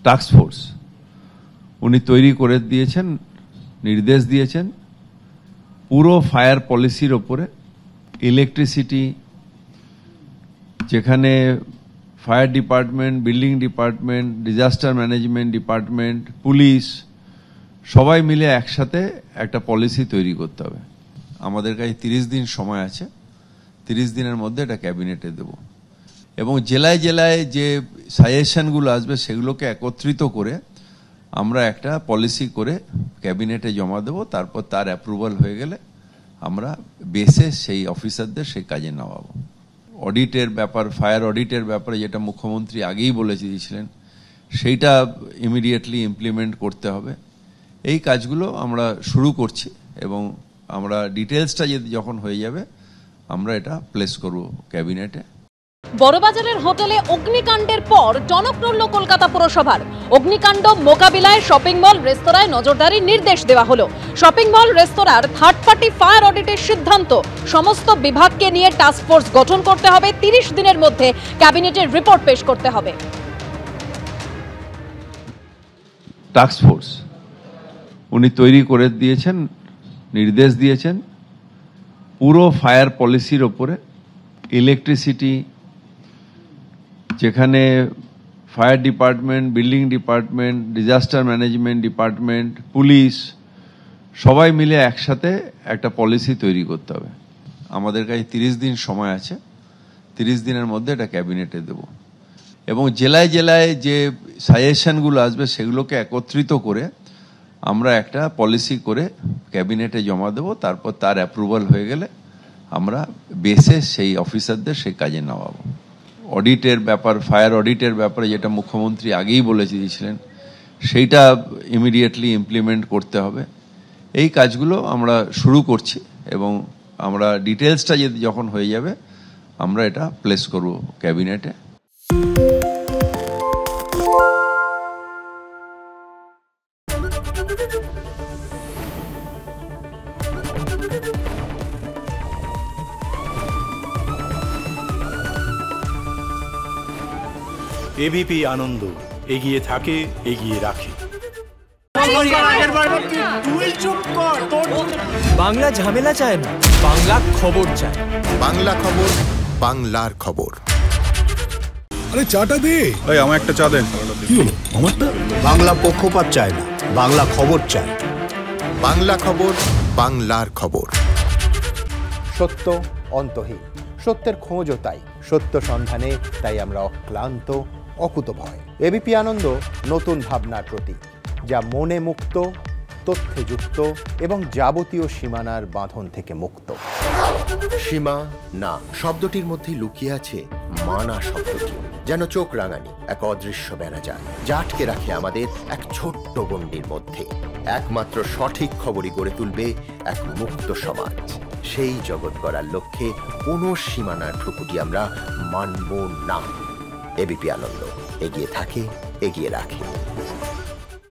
Task force উনি তৈরি করে দিয়েছেন, নির্দেশ দিয়েছেন পুরো ফায়ার পলিসির ওপরে। ইলেকট্রিসিটি, যেখানে fire department, building department, disaster management department, police সবাই মিলে একসাথে একটা পলিসি তৈরি করতে হবে। আমাদের কাছে 30 দিন সময় আছে, 30 দিনের মধ্যে এটা ক্যাবিনেটে দেব এবং জেলায় জেলায় যে সাজেশনগুলো আসবে সেগুলোকে একত্রিত করে আমরা একটা পলিসি করে ক্যাবিনেটে জমা দেব। তারপর তার অ্যাপ্রুভাল হয়ে গেলে আমরা বেসে সেই অফিসারদের সেই কাজে নামাবো। অডিটের ব্যাপার, ফায়ার অডিটের ব্যাপারে যেটা মুখ্যমন্ত্রী আগেই বলে দিয়েছিলেন, সেইটা ইমিডিয়েটলি ইমপ্লিমেন্ট করতে হবে। এই কাজগুলো আমরা শুরু করছি এবং আমরা ডিটেলসটা যখন হয়ে যাবে আমরা এটা প্লেস করব ক্যাবিনেটে। বড়বাজারের হোটেলে অগ্নিকাণ্ডের পর টনক নড়ল কলকাতা পুরসভার। অগ্নিকাণ্ড মোকাবিলায় শপিং মল, রেস্তোরাঁয় নজরদারির নির্দেশ দেওয়া হলো। শপিং মল, রেস্তোরাঁর থার্ড পার্টি ফায়ার অডিটের সিদ্ধান্ত। সমস্ত বিভাগকে নিয়ে টাস্ক ফোর্স গঠন করতে হবে। 30 দিনের মধ্যে ক্যাবিনেটের রিপোর্ট পেশ করতে হবে। টাস্ক ফোর্স উনি তৈরি করে দিয়েছেন, নির্দেশ দিয়েছেন পুরো ফায়ার পলিসির ওপরে। ইলেকট্রিসিটি, যেখানে fire department, building department, disaster management department, police সবাই মিলে একসাথে একটা পলিসি তৈরি করতে হবে। আমাদের কাছে 30 দিন সময় আছে, 30 দিনের মধ্যে এটা ক্যাবিনেটে দেব এবং জেলায় জেলায় যে সাজেশনগুলো আসবে সেগুলোকে একত্রিত করে আমরা একটা পলিসি করে ক্যাবিনেটে জমা দেব। তারপর তার অ্যাপ্রুভাল হয়ে গেলে আমরা বেসে সেই অফিসারদের সেই কাজে নামাবো। অডিটের ব্যাপার, ফায়ার অডিটের ব্যাপারে যেটা মুখ্যমন্ত্রী আগেই বলে দিয়েছিলেন, সেইটা ইমিডিয়েটলি ইমপ্লিমেন্ট করতে হবে। এই কাজগুলো আমরা শুরু করছি এবং আমরা ডিটেলসটা যখন হয়ে যাবে আমরা এটা প্লেস করব ক্যাবিনেটে। এবিপি আনন্দ, এগিয়ে থাকে, এগিয়ে রাখে। বাংলা ঝামেলা চায় না, বাংলা খবর চায়। বাংলা খবর, বাংলার খবর। আরে চাটা দে। এই আমার একটা চা দেন। কি হলো আমারটা? বাংলা পক্ষপাত চায় না, বাংলা খবর চায়। বাংলা খবর, বাংলার খবর। সত্য অন্তহীন, সত্যের খোঁজও তাই। সত্য সন্ধানে তাই আমরা অক্লান্ত, অকুতভয়। এবিপি আনন্দ নতুন ভাবনার প্রতীক, যা মনে মুক্ত, তথ্যে যুক্ত এবং যাবতীয় সীমানার বাঁধন থেকে মুক্ত। সীমা না শব্দটির মধ্যেই লুকিয়ে আছে মানা শব্দটি, যেন চোখ রাঙানি এক অদৃশ্য বেড়াজাল, যা আটকে রাখে আমাদের এক ছোট্ট গণ্ডির মধ্যে। একমাত্র সঠিক খবরই গড়ে তুলবে এক মুক্ত সমাজ। সেই জগৎ গড়ার লক্ষ্যে কোনো সীমানার ঠুকুটি আমরা মানব না। এবিপি আনন্দ, এগিয়ে থাকে, এগিয়ে রাখে।